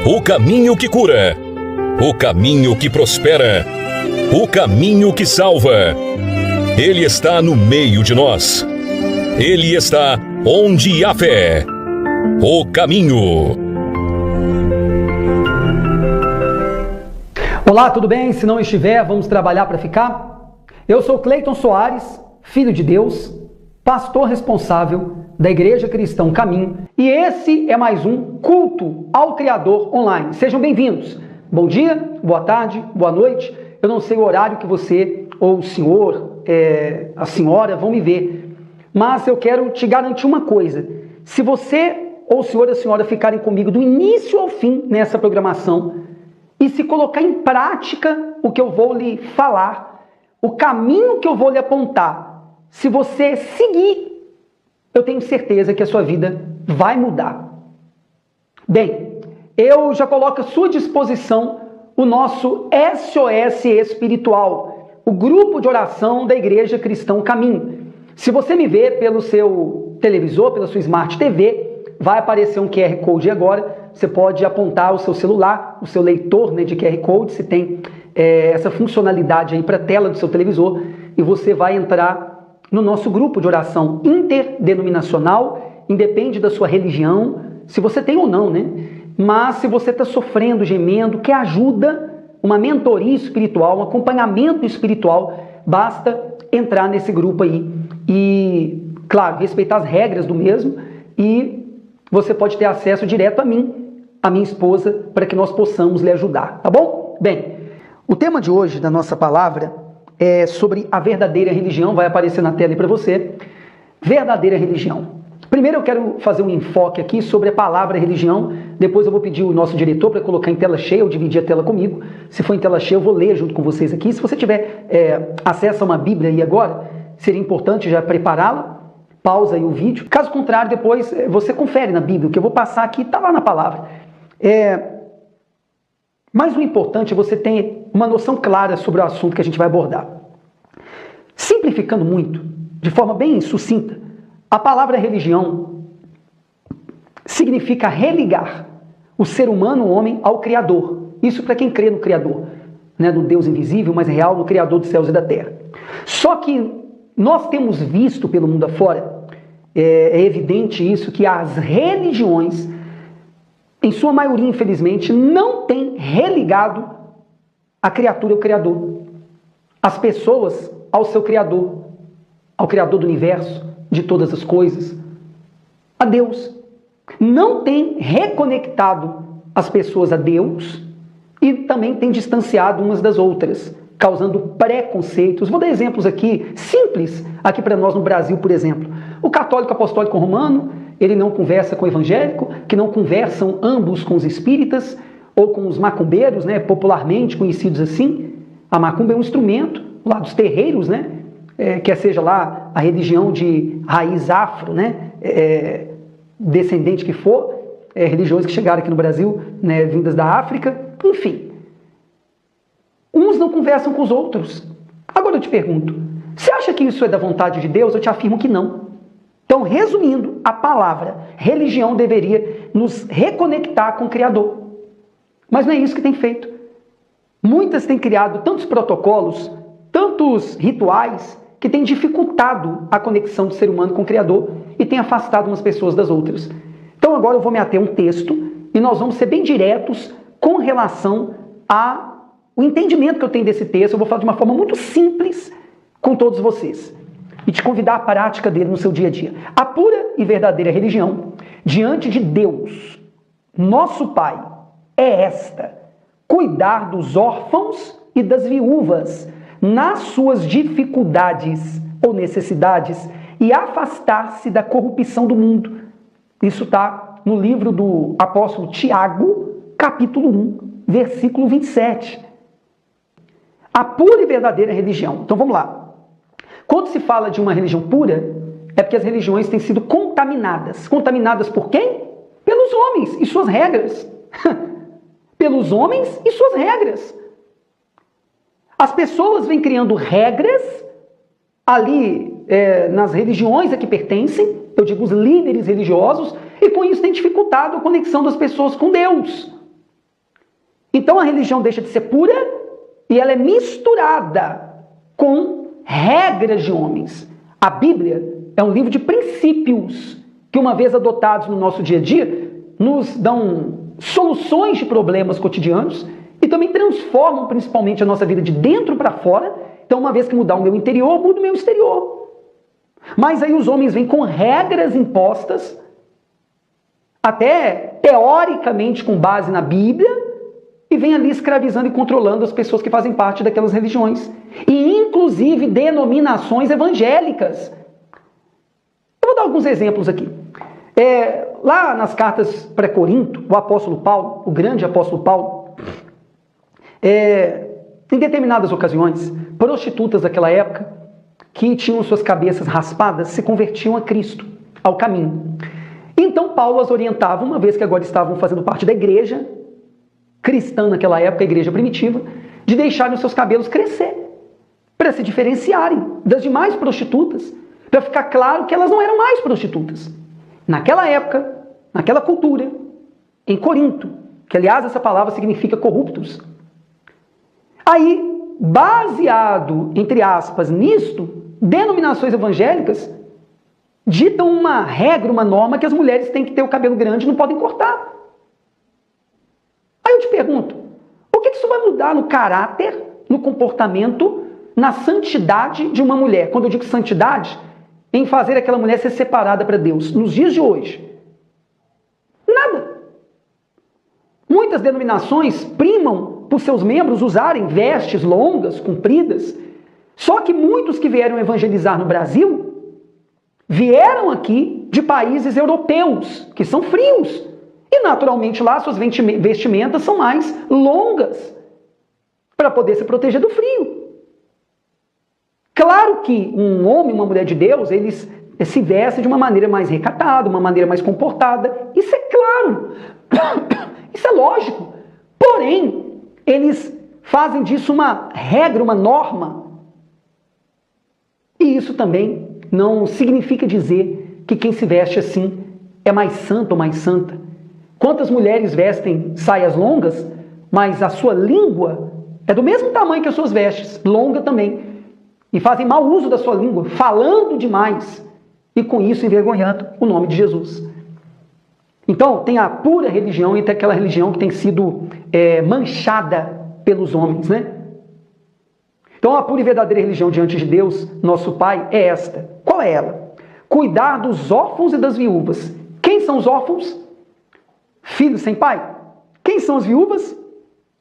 O caminho que cura, o caminho que prospera, o caminho que salva. Ele está no meio de nós. Ele está onde há fé. O caminho. Olá, tudo bem? Se não estiver, vamos trabalhar para ficar? Eu sou Cleiton Soares, filho de Deus, pastor responsável da Igreja Cristã Caminho, e esse é mais um Culto ao Criador Online. Sejam bem-vindos. Bom dia, boa tarde, boa noite. Eu não sei o horário que você ou o senhor, a senhora vão me ver, mas eu quero te garantir uma coisa. Se você ou o senhor e a senhora ficarem comigo do início ao fim nessa programação e se colocar em prática o que eu vou lhe falar, o caminho que eu vou lhe apontar, se você seguir, eu tenho certeza que a sua vida vai mudar. Bem, eu já coloco à sua disposição o nosso SOS Espiritual, o grupo de oração da Igreja Cristã Caminho. Se você me vê pelo seu televisor, pela sua Smart TV, vai aparecer um QR Code agora. Você pode apontar o seu celular, o seu leitor, de QR Code, se tem essa funcionalidade aí para a tela do seu televisor, e você vai entrar no nosso grupo de oração interdenominacional. Independe da sua religião, se você tem ou não, Mas se você está sofrendo, gemendo, quer ajuda, uma mentoria espiritual, um acompanhamento espiritual, basta entrar nesse grupo aí e, claro, respeitar as regras do mesmo, e você pode ter acesso direto a mim, a minha esposa, para que nós possamos lhe ajudar, tá bom? Bem, o tema de hoje da nossa palavra é sobre a verdadeira religião. Vai aparecer na tela aí para você. Verdadeira religião. Primeiro eu quero fazer um enfoque aqui sobre a palavra religião. Depois eu vou pedir o nosso diretor para colocar em tela cheia ou dividir a tela comigo. Se for em tela cheia, eu vou ler junto com vocês aqui. Se você tiver acesso a uma Bíblia aí agora, seria importante já prepará-la. Pausa aí o vídeo. Caso contrário, depois você confere na Bíblia. O que eu vou passar aqui está lá na palavra. Mas o importante é você ter uma noção clara sobre o assunto que a gente vai abordar. Simplificando muito, de forma bem sucinta, a palavra religião significa religar o ser humano, o homem, ao Criador. Isso para quem crê no Criador, no Deus invisível, mas real, no Criador dos céus e da terra. Só que nós temos visto pelo mundo afora, é evidente isso, que as religiões, em sua maioria, infelizmente, não têm religado a criatura ao Criador, as pessoas ao seu Criador, ao Criador do universo, de todas as coisas, a Deus. Não tem reconectado as pessoas a Deus e também tem distanciado umas das outras, causando preconceitos. Vou dar exemplos aqui, simples, aqui para nós no Brasil, por exemplo. O católico apostólico romano, ele não conversa com o evangélico, que não conversam ambos com os espíritas ou com os macumbeiros, popularmente conhecidos assim. A macumba é um instrumento lá dos terreiros, quer seja lá a religião de raiz afro, descendente que for, religiões que chegaram aqui no Brasil, vindas da África, enfim. Uns não conversam com os outros. Agora eu te pergunto, você acha que isso é da vontade de Deus? Eu te afirmo que não. Então, resumindo, a palavra religião deveria nos reconectar com o Criador. Mas não é isso que tem feito. Muitas têm criado tantos protocolos, tantos rituais, que têm dificultado a conexão do ser humano com o Criador e têm afastado umas pessoas das outras. Então agora eu vou me ater a um texto e nós vamos ser bem diretos com relação ao entendimento que eu tenho desse texto. Eu vou falar de uma forma muito simples com todos vocês e te convidar à prática dele no seu dia a dia. A pura e verdadeira religião diante de Deus, nosso Pai, é esta: cuidar dos órfãos e das viúvas nas suas dificuldades ou necessidades e afastar-se da corrupção do mundo. Isso está no livro do apóstolo Tiago, capítulo 1, versículo 27. A pura e verdadeira religião. Então vamos lá. Quando se fala de uma religião pura, é porque as religiões têm sido contaminadas. Contaminadas por quem? Pelos homens e suas regras. Pelos homens e suas regras. As pessoas vêm criando regras ali nas religiões a que pertencem, eu digo os líderes religiosos, e com isso tem dificultado a conexão das pessoas com Deus. Então a religião deixa de ser pura e ela é misturada com regras de homens. A Bíblia é um livro de princípios que, uma vez adotados no nosso dia a dia, nos dão soluções de problemas cotidianos e também transformam principalmente a nossa vida de dentro para fora. Então, uma vez que mudar o meu interior, muda o meu exterior. Mas aí os homens vêm com regras impostas, até teoricamente com base na Bíblia, e vêm ali escravizando e controlando as pessoas que fazem parte daquelas religiões. E inclusive denominações evangélicas. Eu vou dar alguns exemplos aqui. Lá nas cartas para Corinto, o apóstolo Paulo, o grande apóstolo Paulo, em determinadas ocasiões, prostitutas daquela época, que tinham suas cabeças raspadas, se convertiam a Cristo, ao caminho. Então Paulo as orientava, uma vez que agora estavam fazendo parte da igreja cristã naquela época, a igreja primitiva, de deixarem os seus cabelos crescer, para se diferenciarem das demais prostitutas, para ficar claro que elas não eram mais prostitutas. Naquela época, naquela cultura, em Corinto, que aliás essa palavra significa corruptos. Aí, baseado, entre aspas, nisto, denominações evangélicas ditam uma regra, uma norma que as mulheres têm que ter o cabelo grande e não podem cortar. Aí eu te pergunto, o que isso vai mudar no caráter, no comportamento, na santidade de uma mulher? Quando eu digo santidade, em fazer aquela mulher ser separada para Deus, nos dias de hoje. Nada. Muitas denominações primam por seus membros usarem vestes longas, compridas, só que muitos que vieram evangelizar no Brasil, vieram aqui de países europeus, que são frios, e naturalmente lá suas vestimentas são mais longas, para poder se proteger do frio. Claro que um homem, uma mulher de Deus, eles se vestem de uma maneira mais recatada, uma maneira mais comportada. Isso é claro. Isso é lógico. Porém, eles fazem disso uma regra, uma norma. E isso também não significa dizer que quem se veste assim é mais santo ou mais santa. Quantas mulheres vestem saias longas, mas a sua língua é do mesmo tamanho que as suas vestes, longa também. E fazem mau uso da sua língua, falando demais, e com isso envergonhando o nome de Jesus. Então, tem a pura religião e tem aquela religião que tem sido manchada pelos homens, né? Então, a pura e verdadeira religião diante de Deus, nosso Pai, é esta. Qual é ela? Cuidar dos órfãos e das viúvas. Quem são os órfãos? Filhos sem pai. Quem são as viúvas?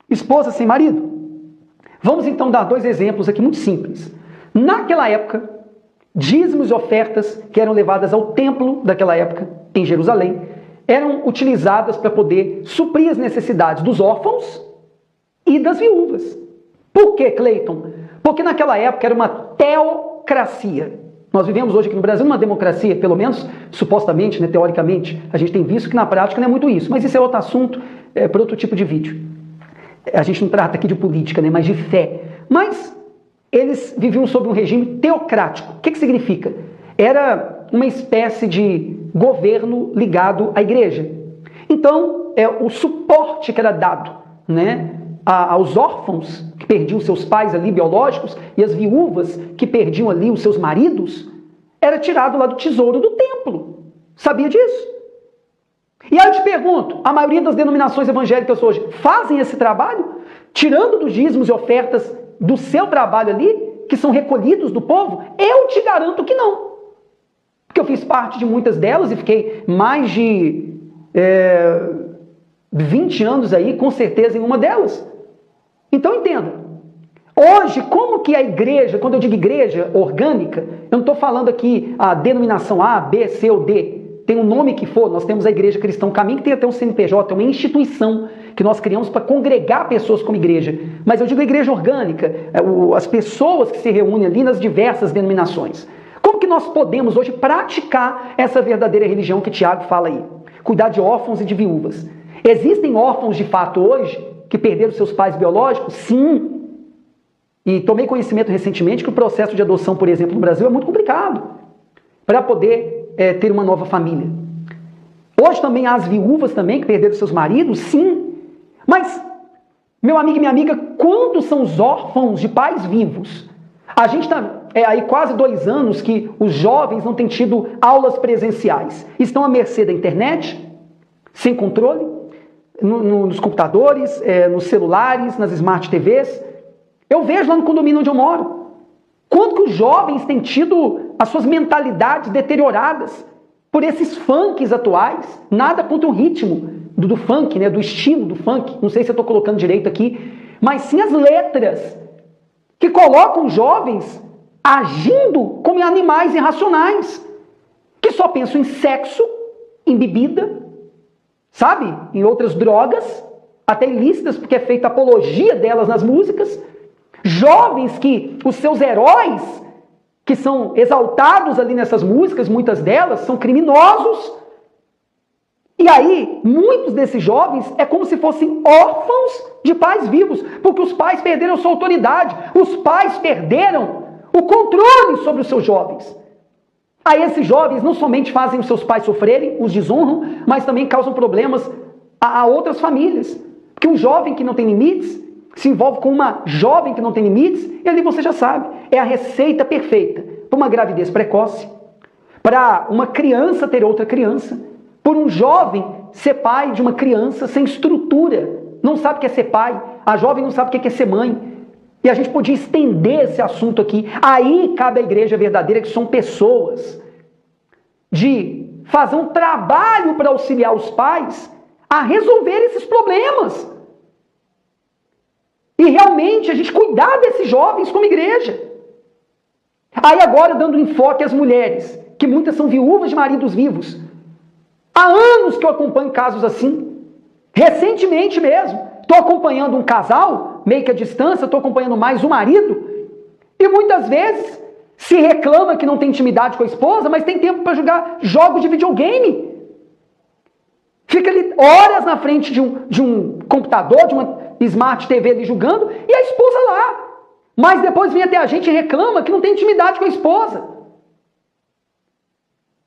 Esposas sem marido. Vamos então dar dois exemplos aqui muito simples. Naquela época, dízimos e ofertas que eram levadas ao templo daquela época, em Jerusalém, eram utilizadas para poder suprir as necessidades dos órfãos e das viúvas. Por que, Cleiton? Porque naquela época era uma teocracia. Nós vivemos hoje aqui no Brasil uma democracia, pelo menos supostamente, né, teoricamente. A gente tem visto que na prática não é muito isso, mas isso é outro assunto, para outro tipo de vídeo. A gente não trata aqui de política, né, mas de fé. Mas eles viviam sob um regime teocrático. O que significa? Era uma espécie de governo ligado à igreja. Então, o suporte que era dado, né, aos órfãos que perdiam seus pais ali biológicos e as viúvas que perdiam ali os seus maridos, era tirado lá do tesouro do templo. Sabia disso? E aí eu te pergunto, a maioria das denominações evangélicas hoje fazem esse trabalho, tirando dos dízimos e ofertas do seu trabalho ali, que são recolhidos do povo? Eu te garanto que não. Porque eu fiz parte de muitas delas e fiquei mais de 20 anos aí, com certeza, em uma delas. Então entenda, hoje, como que a igreja, quando eu digo igreja orgânica, eu não estou falando aqui a denominação A, B, C ou D, tem um nome que for, nós temos a Igreja Cristã Caminho, que tem até um CNPJ, é uma instituição que nós criamos para congregar pessoas como igreja. Mas eu digo igreja orgânica, as pessoas que se reúnem ali nas diversas denominações. Como que nós podemos hoje praticar essa verdadeira religião que Tiago fala aí? Cuidar de órfãos e de viúvas. Existem órfãos de fato hoje que perderam seus pais biológicos? Sim. E tomei conhecimento recentemente que o processo de adoção, por exemplo, no Brasil é muito complicado para poder ter uma nova família. Hoje também há as viúvas também que perderam seus maridos? Sim. Mas Meu amigo e minha amiga, quantos são os órfãos de pais vivos? A gente está aí quase 2 anos que os jovens não têm tido aulas presenciais. Estão à mercê da internet, sem controle, nos computadores, nos celulares, nas smart TVs. Eu vejo lá no condomínio onde eu moro, quanto que os jovens têm tido as suas mentalidades deterioradas por esses funks atuais. Nada contra o ritmo do funk, né, do estilo do funk, não sei se eu estou colocando direito aqui, mas sim as letras que colocam jovens agindo como animais irracionais, que só pensam em sexo, em bebida, sabe? Em outras drogas, até ilícitas, porque é feita apologia delas nas músicas. Jovens que os seus heróis, que são exaltados ali nessas músicas, muitas delas, são criminosos. E aí, muitos desses jovens é como se fossem órfãos de pais vivos, porque os pais perderam sua autoridade, os pais perderam o controle sobre os seus jovens. Aí esses jovens não somente fazem os seus pais sofrerem, os desonram, mas também causam problemas a outras famílias. Porque um jovem que não tem limites se envolve com uma jovem que não tem limites, e ali você já sabe, é a receita perfeita para uma gravidez precoce, para uma criança ter outra criança, por um jovem ser pai de uma criança sem estrutura, não sabe o que é ser pai, a jovem não sabe o que é ser mãe. E a gente podia estender esse assunto aqui. Aí cabe à igreja verdadeira, que são pessoas, de fazer um trabalho para auxiliar os pais a resolver esses problemas. E realmente a gente cuidar desses jovens como igreja. Aí agora dando enfoque às mulheres, que muitas são viúvas de maridos vivos. Há anos que eu acompanho casos assim. Recentemente mesmo. Estou acompanhando um casal, meio que à distância, estou acompanhando mais o marido, e muitas vezes se reclama que não tem intimidade com a esposa, mas tem tempo para jogar jogos de videogame. Fica ali horas na frente de um computador, de uma Smart TV ali jogando, e a esposa lá. Mas depois vem até a gente e reclama que não tem intimidade com a esposa.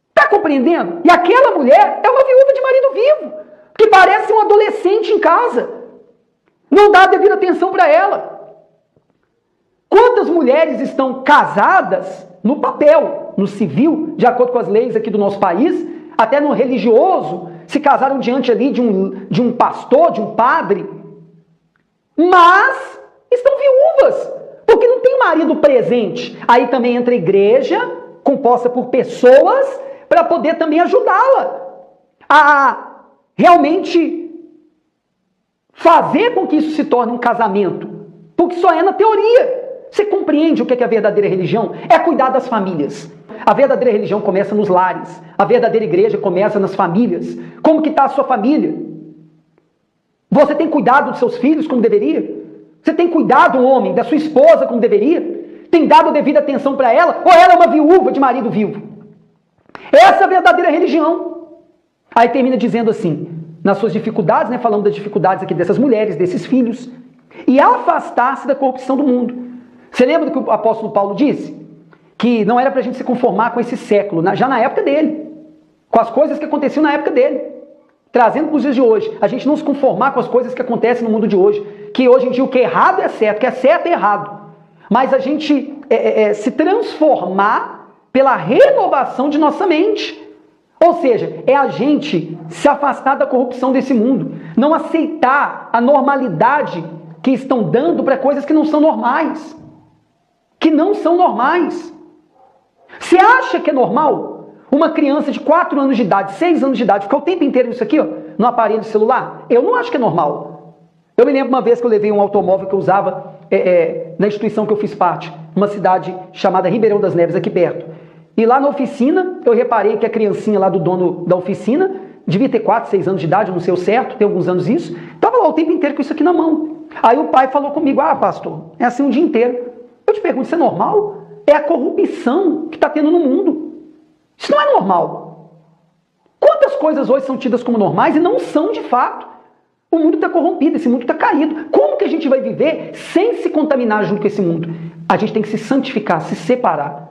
Está compreendendo? E aquela mulher é uma viúva de marido vivo, que parece um adolescente em casa. Não dá a devida atenção para ela. Quantas mulheres estão casadas no papel, no civil, de acordo com as leis aqui do nosso país, até no religioso, se casaram diante ali de um pastor, de um padre, mas estão viúvas, porque não tem marido presente. Aí também entra a igreja, composta por pessoas, para poder também ajudá-la a realmente fazer com que isso se torne um casamento, porque só é na teoria. Você compreende o que é a verdadeira religião? É cuidar das famílias. A verdadeira religião começa nos lares. A verdadeira igreja começa nas famílias. Como que está a sua família? Você tem cuidado dos seus filhos como deveria? Você tem cuidado, homem, da sua esposa como deveria? Tem dado a devida atenção para ela? Ou ela é uma viúva de marido vivo? Essa é a verdadeira religião. Aí termina dizendo assim, nas suas dificuldades, né, falando das dificuldades aqui dessas mulheres, desses filhos, e afastar-se da corrupção do mundo. Você lembra do que o apóstolo Paulo disse? Que não era para a gente se conformar com esse século, já na época dele, com as coisas que aconteciam na época dele, trazendo para os dias de hoje. A gente não se conformar com as coisas que acontecem no mundo de hoje, que hoje em dia o que é errado é certo, o que é certo é errado, mas a gente se transformar pela renovação de nossa mente. Ou seja, é a gente se afastar da corrupção desse mundo, não aceitar a normalidade que estão dando para coisas que não são normais. Que não são normais. Você acha que é normal uma criança de 4 anos de idade, 6 anos de idade, ficar o tempo inteiro nisso aqui, ó, no aparelho celular? Eu não acho que é normal. Eu me lembro uma vez que eu levei um automóvel que eu usava na instituição que eu fiz parte, numa cidade chamada Ribeirão das Neves, aqui perto. E lá na oficina, eu reparei que a criancinha lá do dono da oficina, devia ter 4, 6 anos de idade, eu não sei o certo, tem alguns anos isso, estava lá o tempo inteiro com isso aqui na mão. Aí o pai falou comigo, pastor, é assim o dia inteiro. Eu te pergunto, isso é normal? É a corrupção que está tendo no mundo. Isso não é normal. Quantas coisas hoje são tidas como normais e não são de fato? O mundo está corrompido, esse mundo está caído. Como que a gente vai viver sem se contaminar junto com esse mundo? A gente tem que se santificar, se separar.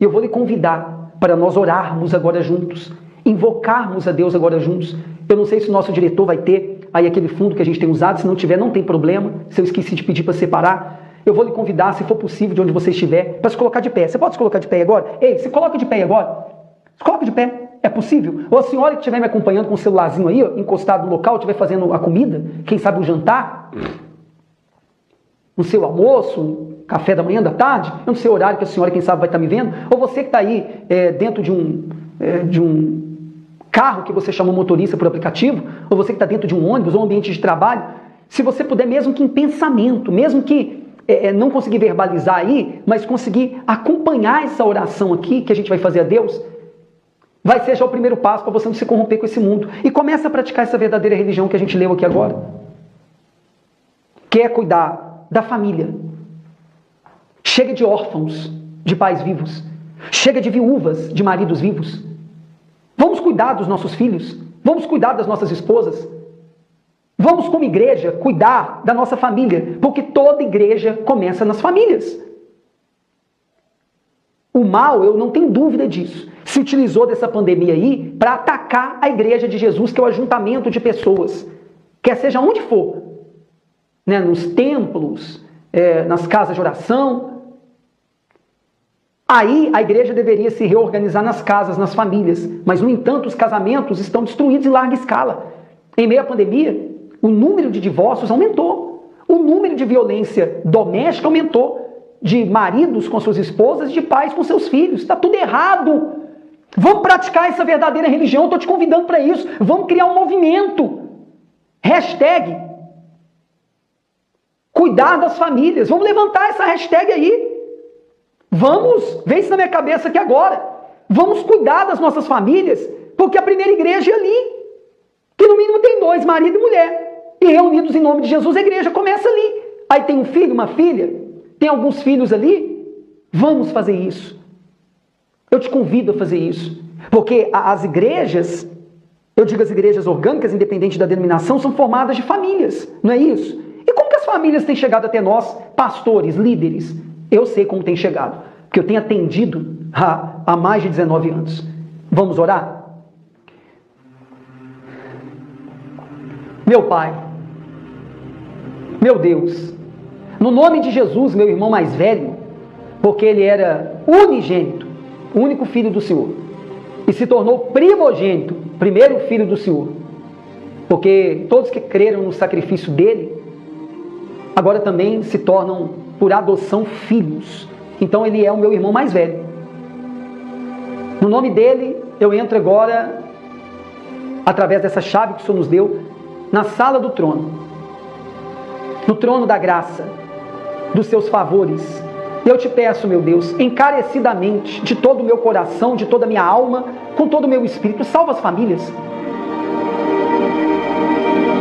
E eu vou lhe convidar para nós orarmos agora juntos, invocarmos a Deus agora juntos Eu não sei se o nosso diretor vai ter aí aquele fundo que a gente tem usado. Se não tiver, não tem problema. Se eu esqueci de pedir para separar, eu vou lhe convidar, se for possível, de onde você estiver, para se colocar de pé. Você pode se colocar de pé agora? Ei, se coloca de pé agora. Se coloca de pé. É possível? Ou a senhora que estiver me acompanhando com o celularzinho aí, ó, encostado no local, estiver fazendo a comida, quem sabe um jantar, no seu almoço, um café da manhã, da tarde, eu não sei o horário que a senhora, quem sabe, vai estar me vendo, ou você que está aí dentro de um carro que você chamou motorista por aplicativo, ou você que está dentro de um ônibus ou um ambiente de trabalho, se você puder, mesmo que em pensamento, mesmo que não conseguir verbalizar aí, mas conseguir acompanhar essa oração aqui que a gente vai fazer a Deus, vai ser já o primeiro passo para você não se corromper com esse mundo. E começa a praticar essa verdadeira religião que a gente leu aqui agora, que é cuidar da família. Chega de órfãos de pais vivos. Chega de viúvas de maridos vivos. Vamos cuidar dos nossos filhos. Vamos cuidar das nossas esposas. Vamos, como igreja, cuidar da nossa família, porque toda igreja começa nas famílias. O mal, eu não tenho dúvida disso, se utilizou dessa pandemia aí para atacar a igreja de Jesus, que é o ajuntamento de pessoas, quer seja onde for, né, nos templos, nas casas de oração. Aí a igreja deveria se reorganizar nas casas, nas famílias, mas, no entanto, os casamentos estão destruídos em larga escala. Em meio à pandemia, o número de divórcios aumentou, o número de violência doméstica aumentou, de maridos com suas esposas, de pais com seus filhos. Está tudo errado. Vamos praticar essa verdadeira religião, estou te convidando para isso. Vamos criar um movimento. Hashtag cuidar das famílias. Vamos levantar essa hashtag aí. Vamos, vem isso na minha cabeça aqui agora. Vamos cuidar das nossas famílias, porque a primeira igreja é ali, que no mínimo tem 2, marido e mulher. E reunidos em nome de Jesus, a igreja começa ali. Aí tem um filho, uma filha, tem alguns filhos ali. Vamos fazer isso. Eu te convido a fazer isso. Porque as igrejas, eu digo as igrejas orgânicas, independente da denominação, são formadas de famílias, não é isso? E como que as famílias têm chegado até nós, pastores, líderes? Eu sei como tem chegado, porque eu tenho atendido há mais de 19 anos. Vamos orar? Meu Pai, meu Deus, no nome de Jesus, meu irmão mais velho, porque ele era unigênito, o único filho do Senhor, e se tornou primogênito, primeiro filho do Senhor, porque todos que creram no sacrifício dele, agora também se tornam, por adoção, filhos. Então ele é o meu irmão mais velho. No nome dele, eu entro agora, através dessa chave que o Senhor nos deu, na sala do trono, no trono da graça, dos seus favores. Eu te peço, meu Deus, encarecidamente, de todo o meu coração, de toda a minha alma, com todo o meu espírito, salva as famílias.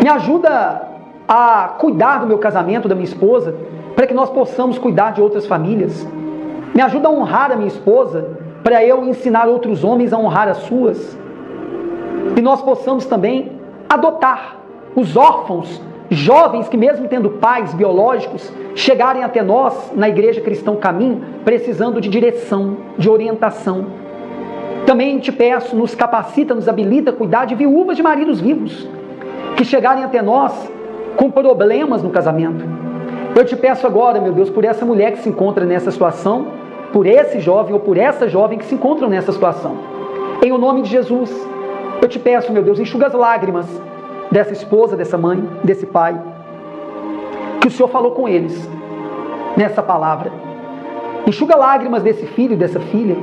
Me ajuda a cuidar do meu casamento, da minha esposa, para que nós possamos cuidar de outras famílias. Me ajuda a honrar a minha esposa, para eu ensinar outros homens a honrar as suas. E nós possamos também adotar os órfãos, jovens que, mesmo tendo pais biológicos, chegarem até nós, na Igreja Cristã Caminho, precisando de direção, de orientação. Também te peço, nos capacita, nos habilita a cuidar de viúvas de maridos vivos, que chegarem até nós com problemas no casamento. Eu te peço agora, meu Deus, por essa mulher que se encontra nessa situação, por esse jovem ou por essa jovem que se encontram nessa situação. Em o nome de Jesus, eu te peço, meu Deus, enxuga as lágrimas dessa esposa, dessa mãe, desse pai, que o Senhor falou com eles nessa palavra. Enxuga lágrimas desse filho, dessa filha.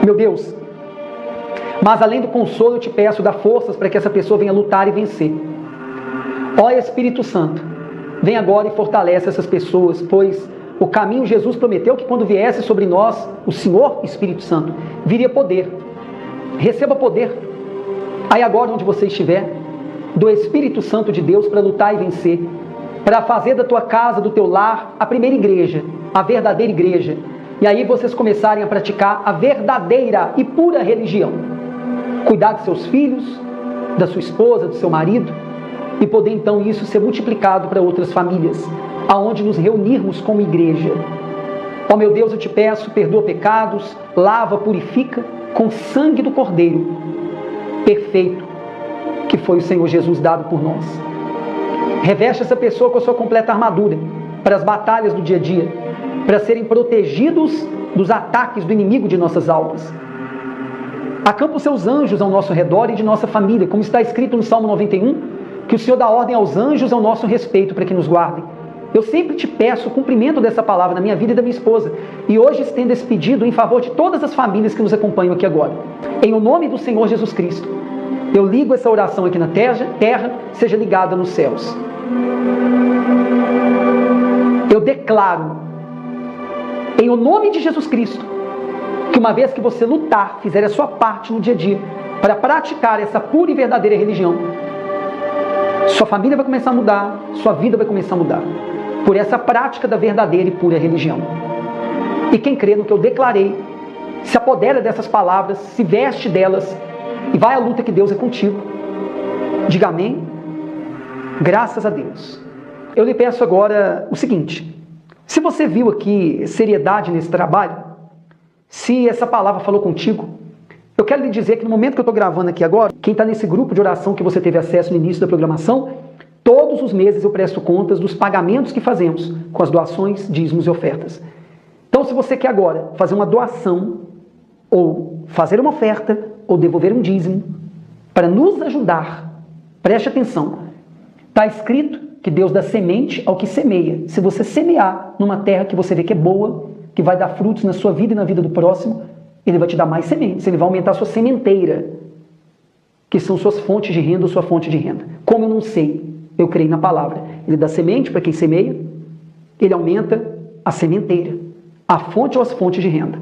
Meu Deus, mas além do consolo, eu te peço, dá forças para que essa pessoa venha lutar e vencer. Ó Espírito Santo, vem agora e fortalece essas pessoas, pois o caminho, Jesus prometeu que quando viesse sobre nós o Senhor Espírito Santo, viria poder. Receba poder. Aí agora, onde você estiver, do Espírito Santo de Deus para lutar e vencer, para fazer da tua casa, do teu lar, a primeira igreja, a verdadeira igreja. E aí vocês começarem a praticar a verdadeira e pura religião. Cuidar de seus filhos, da sua esposa, do seu marido, e poder então isso ser multiplicado para outras famílias, aonde nos reunirmos como igreja. Ó meu Deus, eu te peço, perdoa pecados, lava, purifica com o sangue do Cordeiro, perfeito que foi o Senhor Jesus dado por nós. Reveste essa pessoa com a sua completa armadura para as batalhas do dia a dia, para serem protegidos dos ataques do inimigo de nossas almas. Acampa os seus anjos ao nosso redor e de nossa família, como está escrito no Salmo 91, que o Senhor dá ordem aos anjos ao nosso respeito para que nos guardem. Eu sempre te peço o cumprimento dessa palavra na minha vida e da minha esposa. E hoje estendo esse pedido em favor de todas as famílias que nos acompanham aqui agora. Em o nome do Senhor Jesus Cristo, eu ligo essa oração aqui na terra, seja ligada nos céus. Eu declaro, em o nome de Jesus Cristo, que uma vez que você lutar, fizer a sua parte no dia a dia, para praticar essa pura e verdadeira religião, sua família vai começar a mudar, sua vida vai começar a mudar, por essa prática da verdadeira e pura religião. E quem crê no que eu declarei, se apodera dessas palavras, se veste delas, e vai à luta que Deus é contigo. Diga amém. Graças a Deus. Eu lhe peço agora o seguinte: se você viu aqui seriedade nesse trabalho, se essa palavra falou contigo, eu quero lhe dizer que no momento que eu estou gravando aqui agora, quem está nesse grupo de oração que você teve acesso no início da programação, todos os meses eu presto contas dos pagamentos que fazemos com as doações, dízimos e ofertas. Então, se você quer agora fazer uma doação, ou fazer uma oferta, ou devolver um dízimo, para nos ajudar, preste atenção, está escrito que Deus dá semente ao que semeia. Se você semear numa terra que você vê que é boa, que vai dar frutos na sua vida e na vida do próximo, Ele vai te dar mais sementes, Ele vai aumentar a sua sementeira, que são suas fontes de renda ou sua fonte de renda. Como eu não sei, eu creio na palavra. Ele dá semente para quem semeia, Ele aumenta a sementeira, a fonte ou as fontes de renda.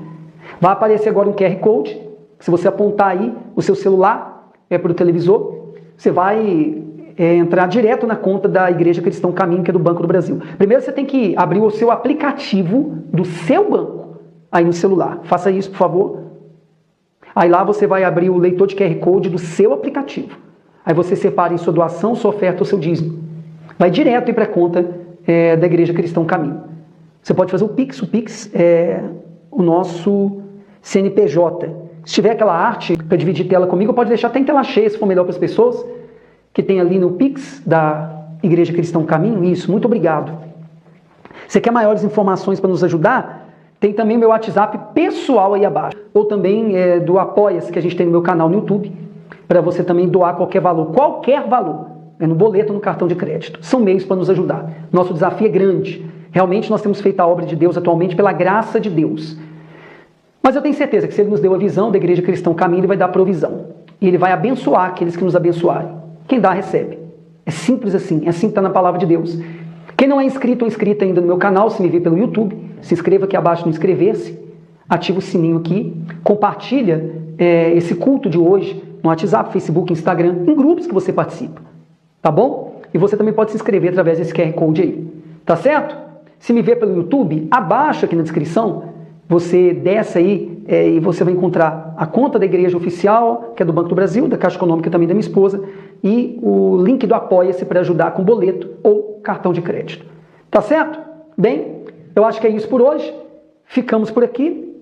Vai aparecer agora um QR Code, se você apontar aí o seu celular para o televisor, você vai entrar direto na conta da Igreja Cristão Caminho, que é do Banco do Brasil. Primeiro você tem que abrir o seu aplicativo do seu banco aí no celular. Faça isso, por favor. Aí lá você vai abrir o leitor de QR Code do seu aplicativo. Aí você separa em sua doação, sua oferta ou seu dízimo. Vai direto para a conta da Igreja Cristão Caminho. Você pode fazer o Pix é o nosso CNPJ. Se tiver aquela arte para dividir tela comigo, pode deixar até em tela cheia, se for melhor para as pessoas, que tem ali no Pix da Igreja Cristão Caminho. Isso, muito obrigado. Você quer maiores informações para nos ajudar? Tem também meu WhatsApp pessoal aí abaixo. Ou também do Apoia-se, que a gente tem no meu canal no YouTube, para você também doar qualquer valor. Qualquer valor. No boleto ou no cartão de crédito. São meios para nos ajudar. Nosso desafio é grande. Realmente nós temos feito a obra de Deus atualmente pela graça de Deus. Mas eu tenho certeza que se Ele nos deu a visão da Igreja Cristão Caminho, Ele vai dar provisão. E Ele vai abençoar aqueles que nos abençoarem. Quem dá, recebe. É simples assim. É assim que está na palavra de Deus. Quem não é inscrito ou inscrita ainda no meu canal, se me vê pelo YouTube, se inscreva aqui abaixo no inscrever-se, ativa o sininho aqui, compartilha esse culto de hoje no WhatsApp, Facebook, Instagram, em grupos que você participa. Tá bom? E você também pode se inscrever através desse QR Code aí. Tá certo? Se me vê pelo YouTube, abaixo aqui na descrição, você desce aí e você vai encontrar a conta da igreja oficial, que é do Banco do Brasil, da Caixa Econômica também da minha esposa, e o link do Apoia-se para ajudar com boleto ou cartão de crédito. Tá certo? Bem, eu acho que é isso por hoje. Ficamos por aqui.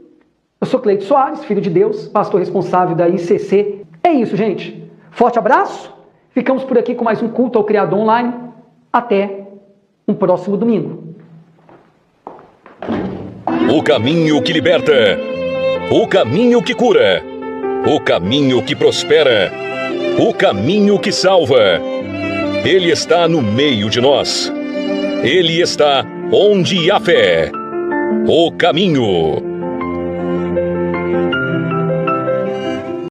Eu sou Cleito Soares, filho de Deus, pastor responsável da ICC. É isso, gente. Forte abraço. Ficamos por aqui com mais um culto ao Criador Online. Até um próximo domingo. O caminho que liberta, o caminho que cura, o caminho que prospera, o caminho que salva. Ele está no meio de nós. Ele está onde há fé. O caminho.